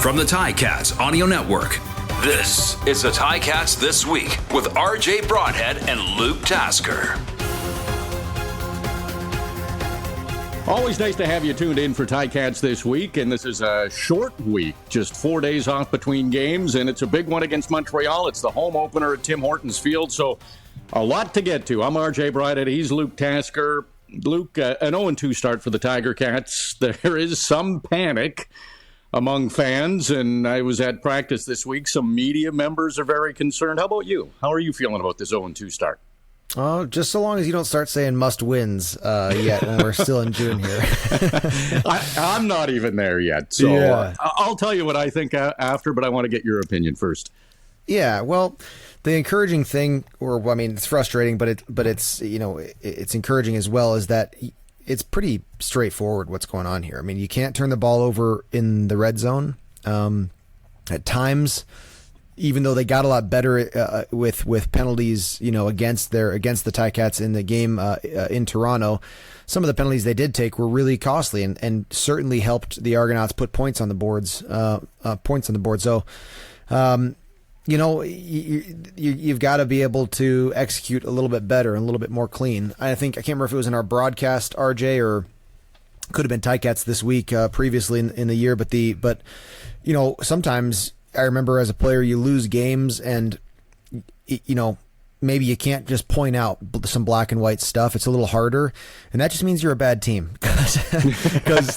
From the Ticats Audio Network, this is the Ticats This Week with RJ Broadhead and Luke Tasker. Always nice to have you tuned in for Ticats This Week, and this is a short week, just 4 days off between games, and it's a big one against Montreal. It's the home opener at Tim Hortons Field, so a lot to get to. I'm RJ Broadhead, he's Luke Tasker. Luke, an 0-2 start for the Tiger Cats. There is some panic among fans, and I was at practice this week. Some media members are very concerned. How about you? How are you feeling about this 0-2 start? Oh, just so long as you don't start saying must wins yet when we're still in June here. I'm not even there yet, so yeah. I'll tell you what I think after, but I want to get your opinion first. Yeah, well, the encouraging thing, it's frustrating, but it's it's encouraging as well, is that it's pretty straightforward what's going on here. I mean, you can't turn the ball over in the red zone. At times, even though they got a lot better with penalties, against the Ticats in the game in Toronto, some of the penalties they did take were really costly and certainly helped the Argonauts put points on the boards. So, you've got to be able to execute a little bit better and a little bit more clean. I can't remember if it was in our broadcast, RJ, or could have been Ticats This Week previously in the year, but sometimes I remember as a player you lose games and maybe you can't just point out some black and white stuff. It's a little harder, and that just means you're a bad team because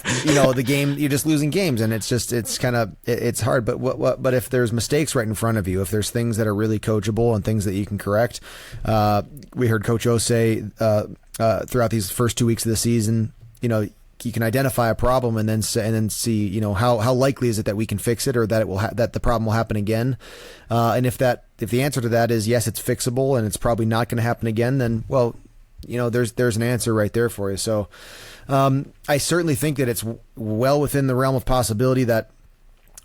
the game, you're just losing games, and it's hard. But if there's mistakes right in front of you, if there's things that are really coachable and things that you can correct, we heard Coach O say throughout these first 2 weeks of the season, you can identify a problem and then see how likely is it that we can fix it, or that that the problem will happen again. And if the answer to that is yes, it's fixable and it's probably not going to happen again, then there's an answer right there for you. So I certainly think that it's well within the realm of possibility that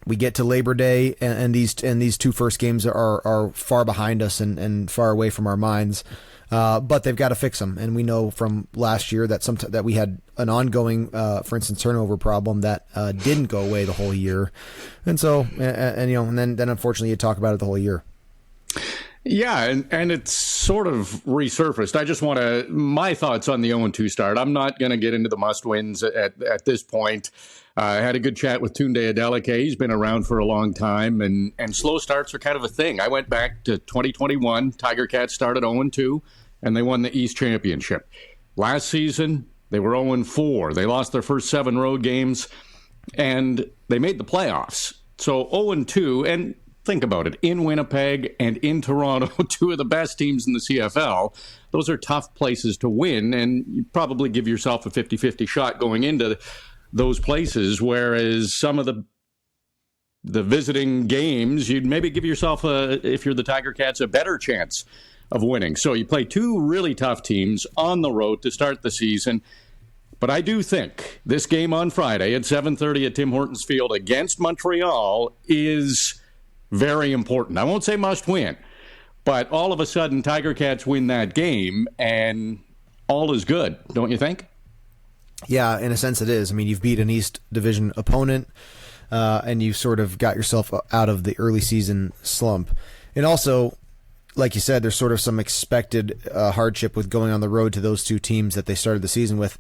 we get to Labor Day and these two first games are far behind us and far away from our minds. But they've got to fix them, and we know from last year that that we had an ongoing, for instance, turnover problem that didn't go away the whole year, and so and then unfortunately you talk about it the whole year. Yeah, and it's sort of resurfaced. I just want my thoughts on the 0-2 start. I'm not going to get into the must-wins at this point. I had a good chat with Tunde Adeleke. He's been around for a long time, and slow starts are kind of a thing. I went back to 2021. Tiger Cats started 0-2, and they won the East Championship. Last season, they were 0-4. They lost their first 7 road games, and they made the playoffs. So 0-2, and think about it, in Winnipeg and in Toronto, two of the best teams in the CFL. Those are tough places to win, and you probably give yourself a 50-50 shot going into those places, whereas some of the visiting games, you'd maybe give yourself, if you're the Tiger Cats, a better chance of winning. So you play two really tough teams on the road to start the season. But I do think this game on Friday at 7:30 at Tim Hortons Field against Montreal is very important. I won't say must win, but all of a sudden Tiger Cats win that game and all is good, don't you think? Yeah, in a sense it is. I mean, you've beat an East Division opponent, and you've sort of got yourself out of the early season slump. And also, like you said, there's sort of some expected hardship with going on the road to those two teams that they started the season with.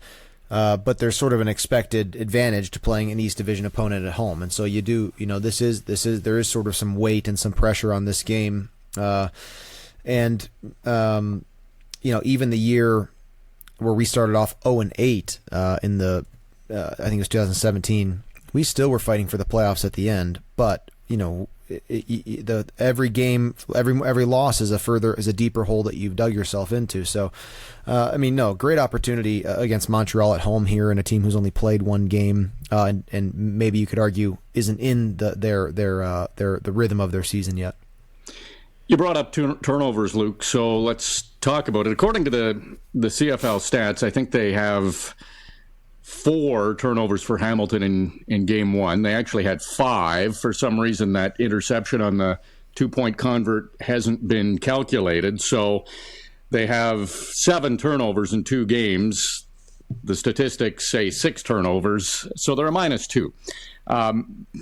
But there's sort of an expected advantage to playing an East Division opponent at home. And so there is sort of some weight and some pressure on this game. Even the year where we started off 0-8 in the I think it was 2017, we still were fighting for the playoffs at the end. But every game, every loss is a deeper hole that you've dug yourself into. So, great opportunity against Montreal at home here, and a team who's only played one game, and maybe you could argue isn't in the rhythm of their season yet. You brought up turnovers, Luke, so let's talk about it. According to the CFL stats, I think they have 4 turnovers for Hamilton in game 1. They actually had 5. For some reason, that interception on the 2-point convert hasn't been calculated. So they have 7 turnovers in 2 games. The statistics say 6 turnovers, so they're a -2.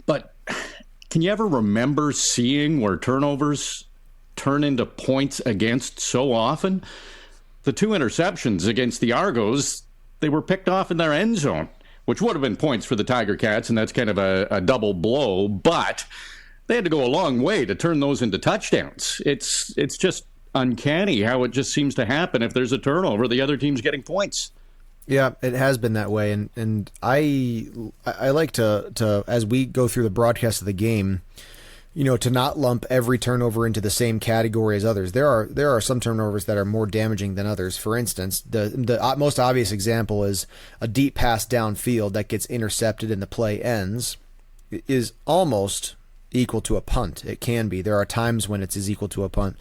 But can you ever remember seeing where turnovers turn into points against so often? The 2 interceptions against the Argos, they were picked off in their end zone, which would have been points for the Tiger Cats, and that's kind of a double blow, but they had to go a long way to turn those into touchdowns. It's just uncanny how it just seems to happen. If there's a turnover, the other team's getting points. Yeah, it has been that way, and I like to as we go through the broadcast of the game, to not lump every turnover into the same category as others. There are some turnovers that are more damaging than others. For instance, the most obvious example is a deep pass downfield that gets intercepted and the play ends is almost equal to a punt. It can be. There are times when it's as equal to a punt,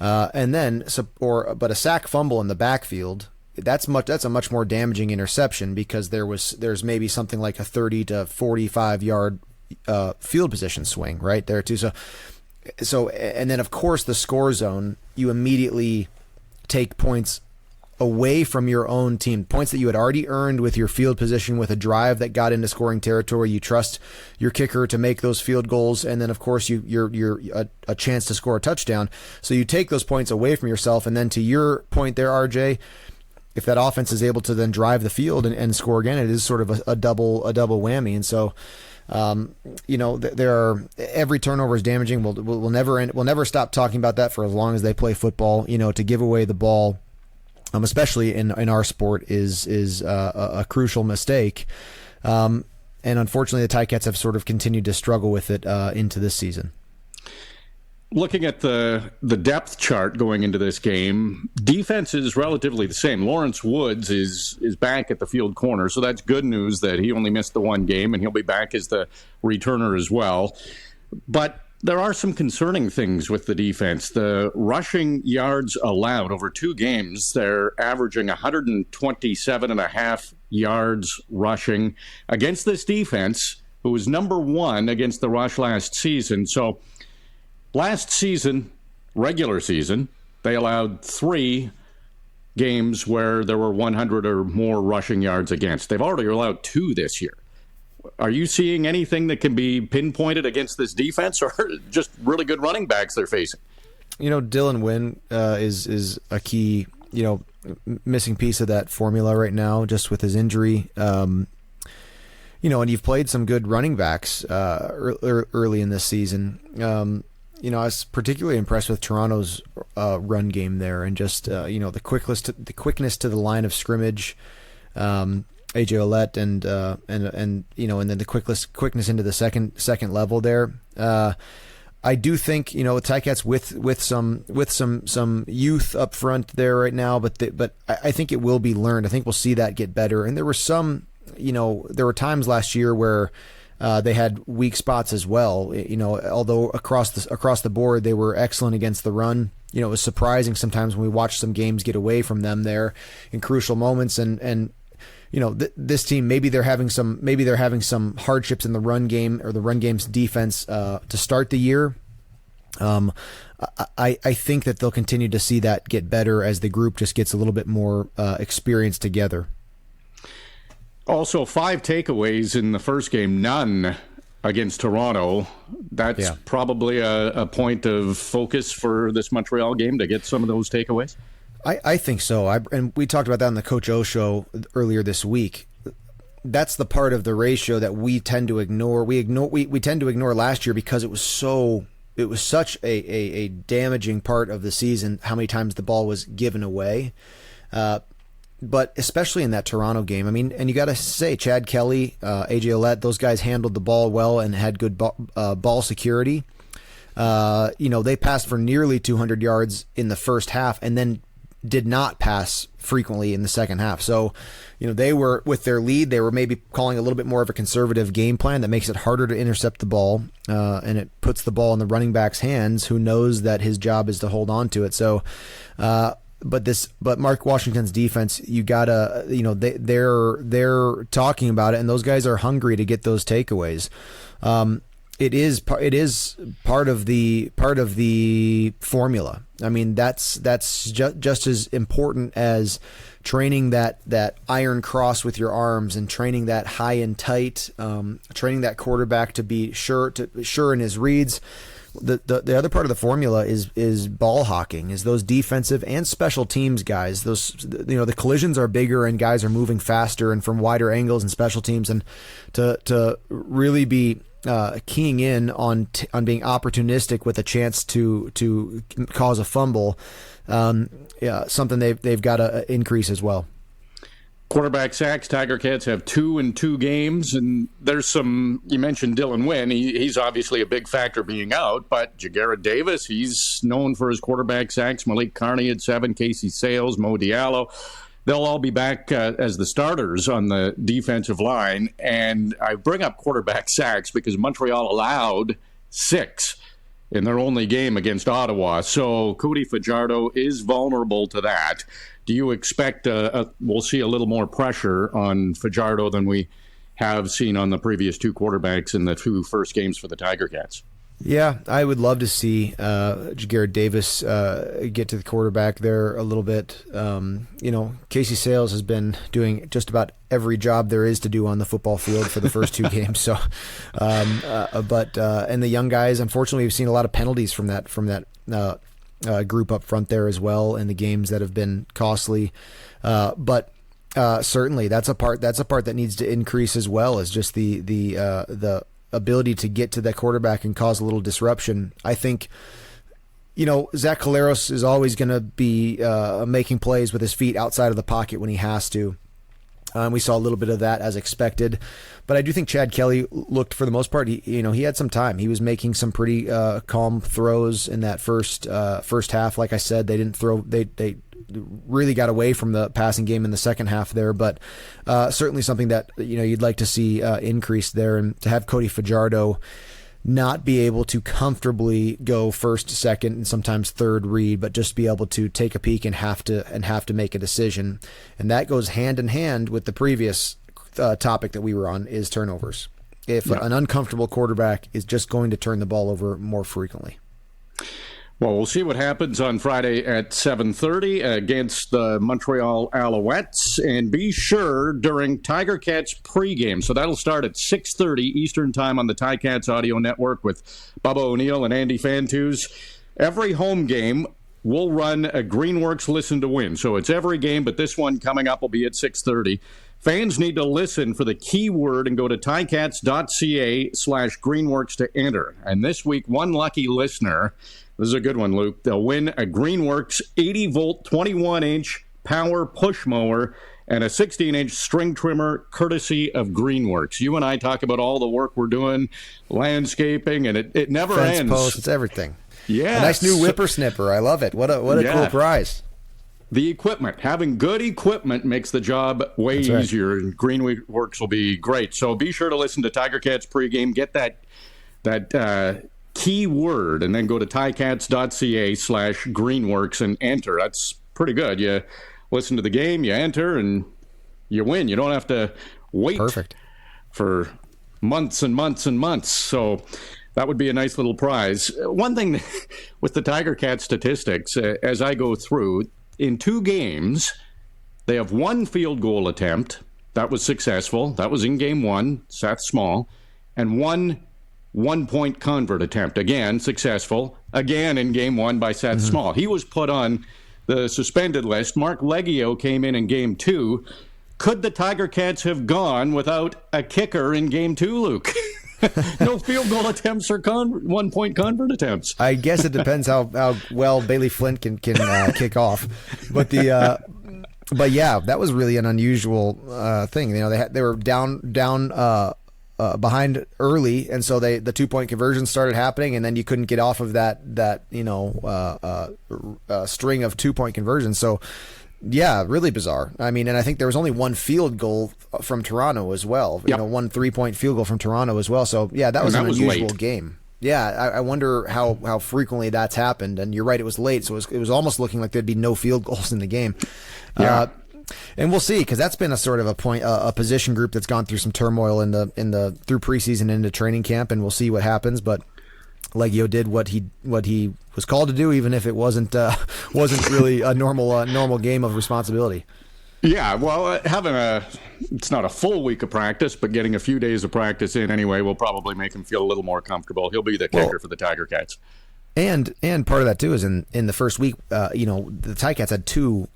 but a sack fumble in the backfield. That's a much more damaging interception because there's maybe something like a 30 to 45 yard field position swing right there too. So and then of course the score zone, you immediately take points away from your own team, points that you had already earned with your field position with a drive that got into scoring territory. You trust your kicker to make those field goals, and then of course you're a chance to score a touchdown. So you take those points away from yourself, and then to your point there, RJ, if that offense is able to then drive the field and score again, it is sort of a double whammy. And so there are, every turnover is damaging. We'll never stop talking about that for as long as they play football. To give away the ball, especially in our sport, is a crucial mistake. And unfortunately, the Ticats have sort of continued to struggle with it into this season. Looking at the depth chart going into this game, defense is relatively the same. Lawrence Woods is back at the field corner, so that's good news that he only missed the one game, and he'll be back as the returner as well. But there are some concerning things with the defense. The rushing yards allowed over 2 games, they're averaging 127.5 yards rushing against this defense, who was number 1 against the rush last season. So last season, regular season, they allowed 3 games where there were 100 or more rushing yards against. They've already allowed 2 this year. Are you seeing anything that can be pinpointed against this defense, or just really good running backs they're facing? Dylan Wynn is a key, missing piece of that formula right now, just with his injury. And you've played some good running backs early in this season. I was particularly impressed with Toronto's run game there, and just the quickness to the line of scrimmage. AJ Ouellette and then the quickness into the second level there. I do think the Ticats with some youth up front there right now, but I think it will be learned. I think we'll see that get better. And there were there were times last year where they had weak spots as well. Although across the board they were excellent against the run. It was surprising sometimes when we watched some games get away from them there in crucial moments, and this team, maybe they're having some hardships in the run game or the run game's defense to start the year. I think that they'll continue to see that get better as the group just gets a little bit more experience together. Also, 5 takeaways in the first game, none against Toronto. That's probably a point of focus for this Montreal game, to get some of those takeaways. I think so. And we talked about that on the Coach O show earlier this week. That's the part of the ratio that we tend to ignore. We tend to ignore last year because it was such a damaging part of the season, how many times the ball was given away. But especially in that Toronto game, and you got to say, Chad Kelly, AJ Ouellette, those guys handled the ball well and had good ball security. They passed for nearly 200 yards in the first half, and then did not pass frequently in the second half. So, they were, with their lead, they were maybe calling a little bit more of a conservative game plan that makes it harder to intercept the ball, and it puts the ball in the running back's hands, who knows that his job is to hold on to it. So, but Mark Washington's defense, you gotta, they're talking about it, and those guys are hungry to get those takeaways. it is part of the formula. I mean, that's just as important as training that iron cross with your arms and training that high and tight, training that quarterback to be sure in his reads. The other part of the formula is ball hawking, is those defensive and special teams guys. Those, the collisions are bigger and guys are moving faster and from wider angles and special teams, and to really be keying in on being opportunistic with a chance to cause a fumble, something they've got to increase as well. Quarterback sacks, Tiger Cats have 2 in 2 games, and there's some, you mentioned Dylan Wynn, he's obviously a big factor being out, but Jagarrett Davis, he's known for his quarterback sacks. Malik Carney at 7, Casey Sales, Mo Diallo, they'll all be back as the starters on the defensive line. And I bring up quarterback sacks because Montreal allowed 6 in their only game against Ottawa, so Cody Fajardo is vulnerable to that. Do you expect we'll see a little more pressure on Fajardo than we have seen on the previous 2 quarterbacks in the 2 first games for the Tiger Cats? Yeah, I would love to see Jagarrett Davis get to the quarterback there a little bit. Casey Sales has been doing just about every job there is to do on the football field for the first 2 games. So, and the young guys, unfortunately, we've seen a lot of penalties from that group up front there as well in the games that have been costly. But certainly that's a part that needs to increase as well, as just the ability to get to that quarterback and cause a little disruption. I think, Zach Collaros is always going to be making plays with his feet outside of the pocket when he has to. We saw a little bit of that as expected, but I do think Chad Kelly looked, for the most part, he had some time. He was making some pretty calm throws in that first half. Like I said, they didn't throw. They really got away from the passing game in the second half there, but certainly something that you'd like to see increase there, and to have Cody Fajardo not be able to comfortably go first, second, and sometimes third read, but just be able to take a peek and have to make a decision. And that goes hand in hand with the previous topic that we were on, is turnovers. If an uncomfortable quarterback is just going to turn the ball over more frequently. Well, we'll see what happens on Friday at 7:30 against the Montreal Alouettes. And be sure during Tiger Cats pregame, so that'll start at 6:30 Eastern Time on the Ticats Audio Network with Bubba O'Neill and Andy Fantus. Every home game, we'll run a Greenworks Listen to Win. So it's every game, but this one coming up will be at 6:30. Fans need to listen for the keyword and go to ticats.ca/Greenworks to enter. And this week, one lucky listener, this is a good one, Luke, they'll win a Greenworks 80-volt, 21-inch power push mower and a 16-inch string trimmer courtesy of Greenworks. You and I talk about all the work we're doing, landscaping, and it never Fence ends. posts, it's everything. Yeah, a nice new whippersnipper. I love it. What a cool prize. The equipment, having good equipment makes the job way easier, and Greenworks will be great. So be sure to listen to Tiger Cats pregame. Get that keyword, and then go to ticats.ca/Greenworks and enter. That's pretty good. You listen to the game, you enter, and you win. You don't have to wait for months and months and months. So that would be a nice little prize. One thing with the Tiger Cat statistics, as I go through, in 2 games, they have 1 field goal attempt. That was successful. That was in game 1, Seth Small, and 1 one-point convert attempt. Again, successful. Again in game 1 by Seth Small. He was put on the suspended list. Mark Leggio came in game 2. Could the Tiger Cats have gone without a kicker in game 2, Luke? No field goal attempts or one-point convert attempts. I guess it depends how well Bailey Flint can kick off. But but yeah, that was really an unusual thing. They were down behind early, and so the 2-point conversions started happening, and then you couldn't get off of that string of 2-point conversions. So yeah, really bizarre. I mean, and I think there was only 1 field goal from Toronto as well. Yep. 1 3-point field goal from Toronto as well. So yeah, that was an unusual game. Yeah, I wonder how frequently that's happened. And you're right, it was late, so it was almost looking like there'd be no field goals in the game. Yeah. And we'll see, because that's been a sort of a position group that's gone through some turmoil through preseason into training camp, and we'll see what happens. But Legio did what he was called to do, even if it wasn't really a normal game of responsibility. Yeah, well, it's not a full week of practice, but getting a few days of practice in anyway will probably make him feel a little more comfortable. He'll be the kicker for the Tiger Cats. And part of that too is in the first week, the Ticats had 2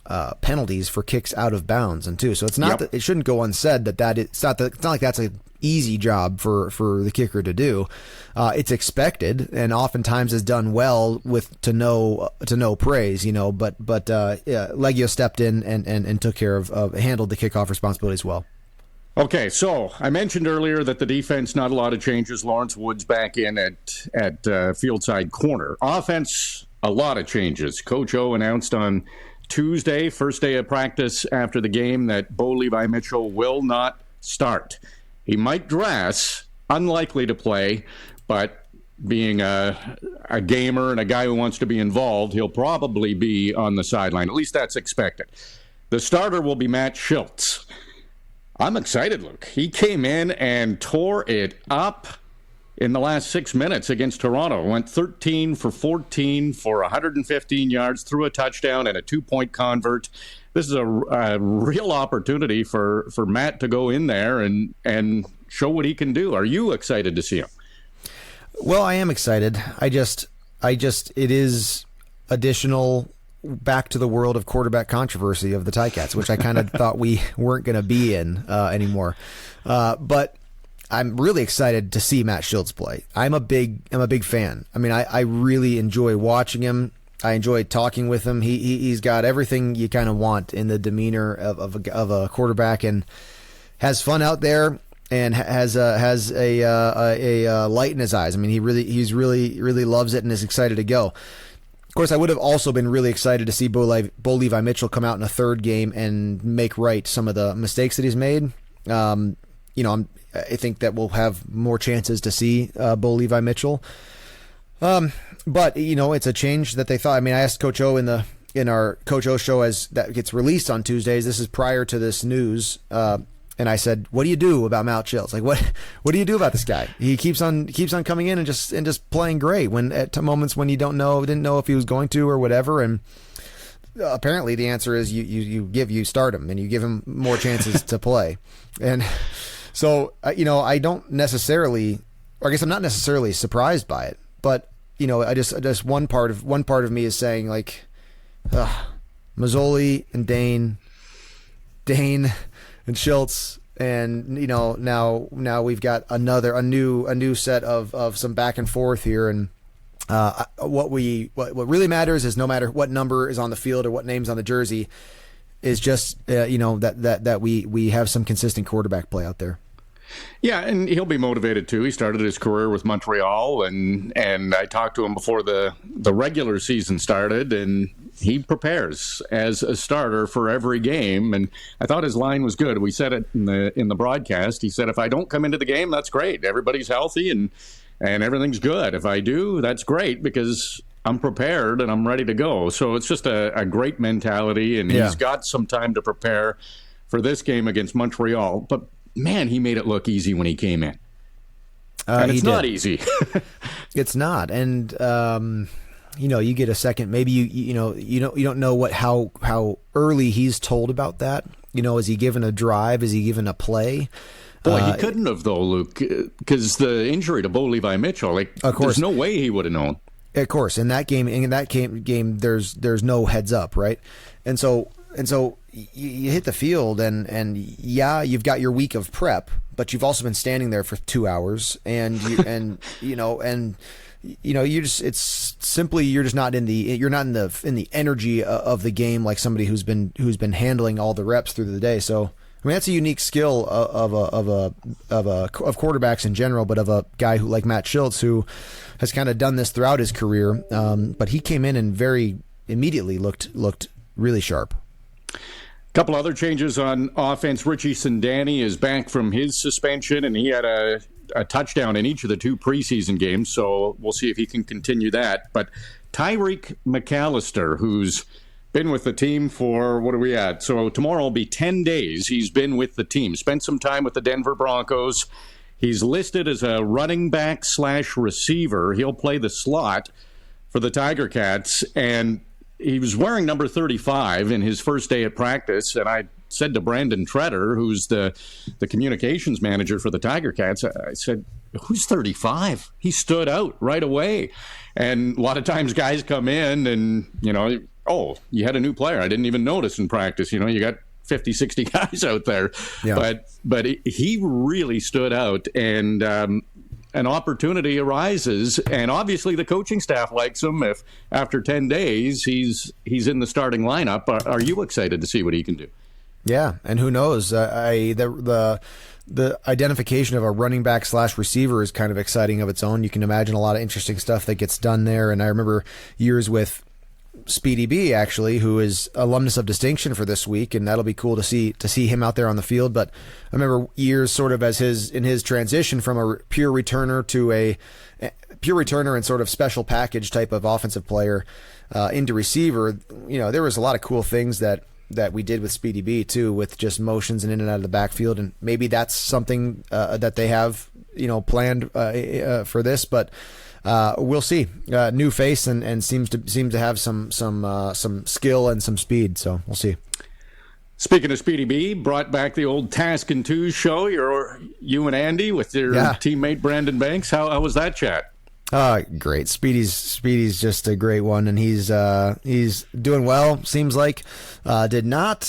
penalties for kicks out of bounds, and so it's not that it shouldn't go unsaid it's not like that's an easy job for the kicker to do. It's expected, and oftentimes is done well with to no praise, But Legio stepped in and took care of handled the kickoff responsibilities well. Okay, so I mentioned earlier that the defense, not a lot of changes. Lawrence Woods back in at fieldside corner. Offense, a lot of changes. Coach O announced on Tuesday, first day of practice after the game, that Bo Levi Mitchell will not start. He might dress, unlikely to play, but being a gamer and a guy who wants to be involved, he'll probably be on the sideline. At least that's expected. The starter will be Matt Schultz. I'm excited, Luke. He came in and tore it up in the last 6 minutes against Toronto. Went 13 for 14 for 115 yards, threw a touchdown and a 2-point convert. This is a real opportunity for Matt to go in there and show what he can do. Are you excited to see him? Well, I am excited. It is additional back to the world of quarterback controversy of the Ticats, which I kind of thought we weren't going to be in anymore. But I'm really excited to see Matt Schultz play. I'm a big fan. I mean, I really enjoy watching him. I enjoy talking with him. He's got everything you kind of want in the demeanor of a quarterback, and has fun out there, and has a light in his eyes. I mean, he really loves it and is excited to go. Of course, I would have also been really excited to see Bo Levi Mitchell come out in a third game and make right some of the mistakes that he's made. I think that we'll have more chances to see Bo Levi Mitchell. But it's a change that they thought. I mean, I asked Coach O in our Coach O show as that gets released on Tuesdays. This is prior to this news. And I said, "What do you do about Matt Schultz? Like, what do you do about this guy? He keeps on coming in and just playing great. When at moments when you didn't know if he was going to or whatever." And apparently, the answer is you start him and you give him more chances to play. And so I don't necessarily, or I guess I'm not necessarily surprised by it, but I just one part of me is saying, like, Mazzoli and Dane and Schultz, and now we've got a new set of some back and forth here, and what really matters is, no matter what number is on the field or what name's on the jersey, is just that we have some consistent quarterback play out there. Yeah, and he'll be motivated too. He started his career with Montreal, and I talked to him before the regular season started, and he prepares as a starter for every game. And I thought his line was good. We said it in the broadcast. He said, "If I don't come into the game, that's great. Everybody's healthy and everything's good. If I do, that's great, because I'm prepared and I'm ready to go." So it's just a great mentality, and he's got some time to prepare for this game against Montreal. But man, he made it look easy when he came in. And it's not easy. It's not. And, you get a second, maybe you don't know how early he's told about that. Is he given a drive? Is he given a play? Boy, he couldn't have, though, Luke, because the injury to Bo Levi Mitchell, of course, there's no way he would have known. Of course, in that game, there's no heads up, right? And so you hit the field, and you've got your week of prep, but you've also been standing there for 2 hours, and you're just not in the energy of the game like somebody who's been handling all the reps through the day. So I mean, that's a unique skill of quarterbacks in general, but of a guy who like Matt Schultz, who has kind of done this throughout his career. But he came in and very immediately looked really sharp. Couple other changes on offense. Richie Sindani is back from his suspension, and he had a touchdown in each of the 2 preseason games, so we'll see if he can continue that. But Tyreek McAllister, who's been with the team for, what are we at? So tomorrow will be 10 days he's been with the team. Spent some time with the Denver Broncos. He's listed as a running back / receiver. He'll play the slot for the Tiger Cats, and he was wearing number 35 in his first day at practice, and I said to Brandon Treader, who's the communications manager for the Tiger Cats, I said, who's 35? He stood out right away. And a lot of times guys come in and, oh, you had a new player. I didn't even notice in practice. You got 50, 60 guys out there. Yeah. But he really stood out, and an opportunity arises, and obviously the coaching staff likes him. If after 10 days he's in the starting lineup, are you excited to see what he can do? Yeah, and who knows? The identification of a running back / receiver is kind of exciting of its own. You can imagine a lot of interesting stuff that gets done there. And I remember years with Speedy B, actually, who is alumnus of distinction for this week, and that'll be cool to see him out there on the field. But I remember years sort of in his transition from a pure returner to a pure returner and sort of special package type of offensive player into receiver. There was a lot of cool things that we did with Speedy B too, with just motions and in and out of the backfield, and maybe that's something that they have planned for this, but we'll see. New face and seems to have some skill and some speed, so we'll see. Speaking of Speedy B, brought back the old Task and Two show. You and Andy with your teammate Brandon Banks. How was that chat? Great. Speedy's just a great one, and he's doing well. Seems like did not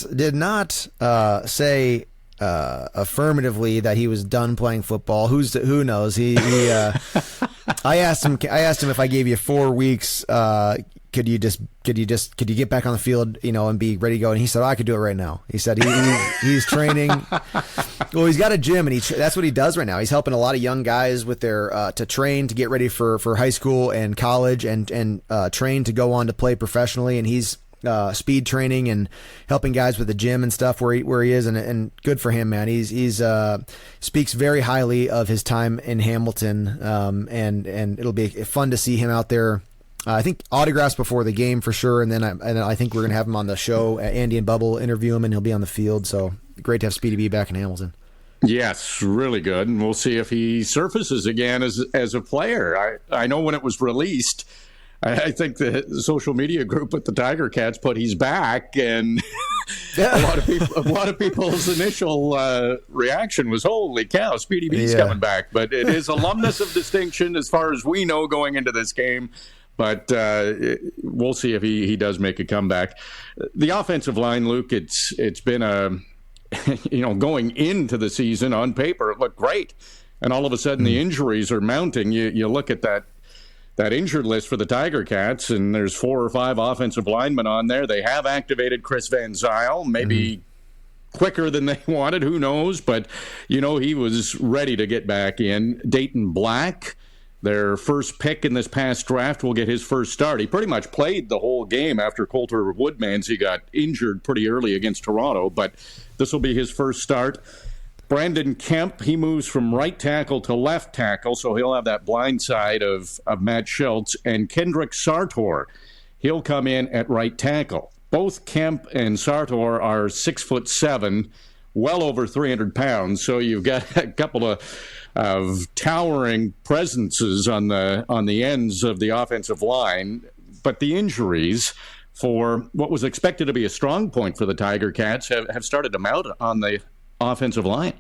say affirmatively that he was done playing football. Who knows? I asked him if I gave you 4 weeks, could you get back on the field, and be ready to go? And he said, I could do it right now. He said he's training. Well, he's got a gym, and that's what he does right now. He's helping a lot of young guys with their to train to get ready for high school and college, and train to go on to play professionally. And he's speed training and helping guys with the gym and stuff where he is, and good for him, man. He's speaks very highly of his time in Hamilton, and it'll be fun to see him out there. I think autographs before the game for sure, and then I think we're going to have him on the show. Andy and Bubble interview him, and he'll be on the field. So great to have Speedy B back in Hamilton. Yes, really good, and we'll see if he surfaces again as a player. I know when it was released, I think the social media group at the Tiger Cats put he's back, and a lot of people's initial reaction was, holy cow, Speedy B's coming back. But it is alumnus of distinction as far as we know going into this game. But we'll see if he does make a comeback. The offensive line, Luke, it's been going into the season on paper, it looked great. And all of a sudden the injuries are mounting. You look at that injured list for the Tiger Cats, and there's 4 or 5 offensive linemen on there. They have activated Chris Van Zyl, maybe quicker than they wanted, who knows, but he was ready to get back in. Dayton Black, their first pick in this past draft, will get his first start. He pretty much played the whole game after Coulter Woodmansey got injured pretty early against Toronto, but this will be his first start. Brandon Kemp, he moves from right tackle to left tackle, so he'll have that blind side of Matt Schultz. And Kendrick Sartor, he'll come in at right tackle. Both Kemp and Sartor are 6'7", well over 300 pounds, so you've got a couple of towering presences on the ends of the offensive line. But the injuries for what was expected to be a strong point for the Tiger Cats have started to mount on the offensive line.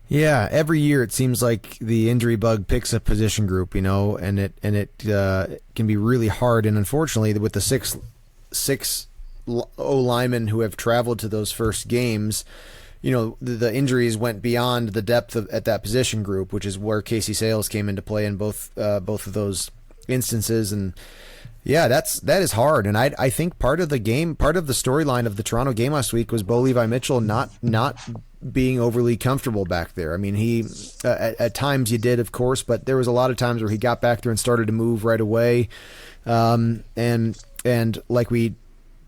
Yeah, every year it seems like the injury bug picks a position group, and it can be really hard. And unfortunately, with the six O linemen who have traveled to those first games, the injuries went beyond the depth at that position group, which is where Casey Sales came into play in both of those instances. And yeah, that is hard. And I think part of the storyline of the Toronto game last week was Bo Levi Mitchell not being overly comfortable back there. I mean, he at times he did, of course, but there was a lot of times where he got back there and started to move right away. And like we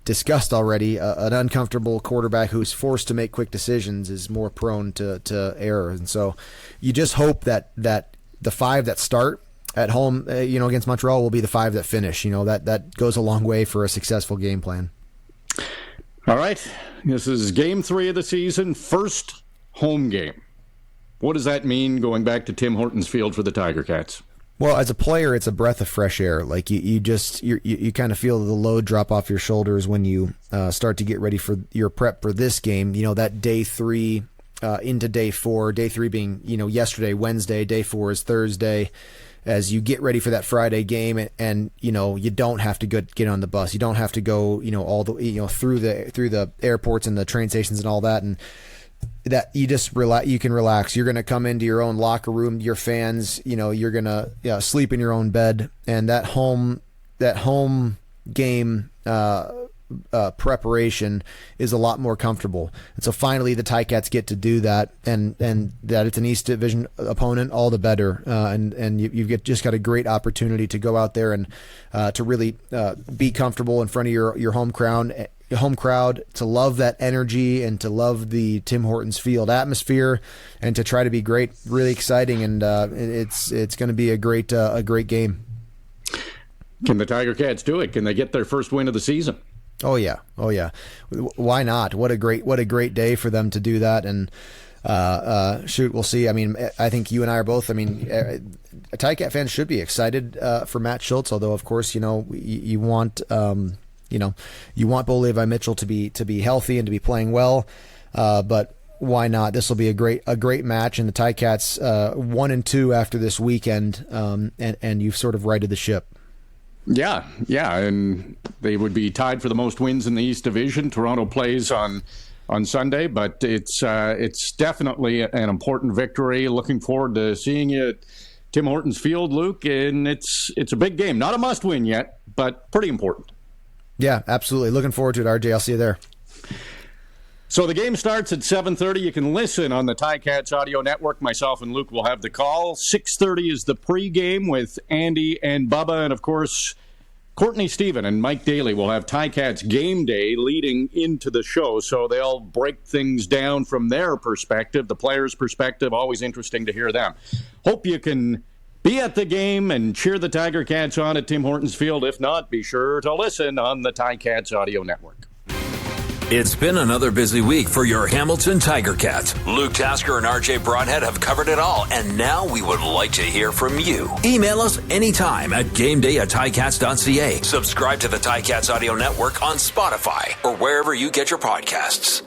discussed already, an uncomfortable quarterback who's forced to make quick decisions is more prone to error. And so you just hope that the 5 that start at home, against Montreal will be the 5 that finish. That goes a long way for a successful game plan. All right. This is game 3 of the season, first home game. What does that mean going back to Tim Hortons Field for the Tiger Cats? Well, as a player, it's a breath of fresh air. Like you kind of feel the load drop off your shoulders when you start to get ready for your prep for this game. That day 3 into day 4, day 3 being, yesterday, Wednesday, day 4 is Thursday. As you get ready for that Friday game, and you don't have to get on the bus, you don't have to go, all the through the airports and the train stations and all that, and that you just relax. You can relax. You're going to come into your own locker room, your fans. You're going to sleep in your own bed, and that home game preparation is a lot more comfortable. And so finally the Ticats get to do that, and that it's an East Division opponent, all the better. And you've just got a great opportunity to go out there and to really be comfortable in front of your home crowd, to love that energy and to love the Tim Hortons Field atmosphere, and to try to be great, really exciting. And it's going to be a great game. Can the Tiger Cats do it? Can they get their first win of the season? Oh yeah. Why not? What a great day for them to do that. And we'll see. I mean, I think you and I are both. I mean, Ticat fans should be excited for Matt Schultz. Although, of course, you want you want Bo Levi Mitchell to be healthy and to be playing well. But why not? This will be a great match, and the Ticats 1-2 after this weekend, and you've sort of righted the ship. Yeah, and they would be tied for the most wins in the East Division. Toronto plays on Sunday, but it's definitely an important victory. Looking forward to seeing you at Tim Hortons Field, Luke, and it's a big game. Not a must-win yet, but pretty important. Yeah, absolutely. Looking forward to it, RJ. I'll see you there. So the game starts at 7:30. You can listen on the Ticats Audio Network. Myself and Luke will have the call. 6:30 is the pregame with Andy and Bubba. And, of course, Courtney Stephen and Mike Daly will have Ticats Game Day leading into the show. So they'll break things down from their perspective, the players' perspective. Always interesting to hear them. Hope you can be at the game and cheer the Tiger Cats on at Tim Hortons Field. If not, be sure to listen on the Ticats Audio Network. It's been another busy week for your Hamilton Tiger Cats. Luke Tasker and RJ Broadhead have covered it all, and now we would like to hear from you. Email us anytime at gameday@ticats.ca. Subscribe to the Ticats Audio Network on Spotify or wherever you get your podcasts.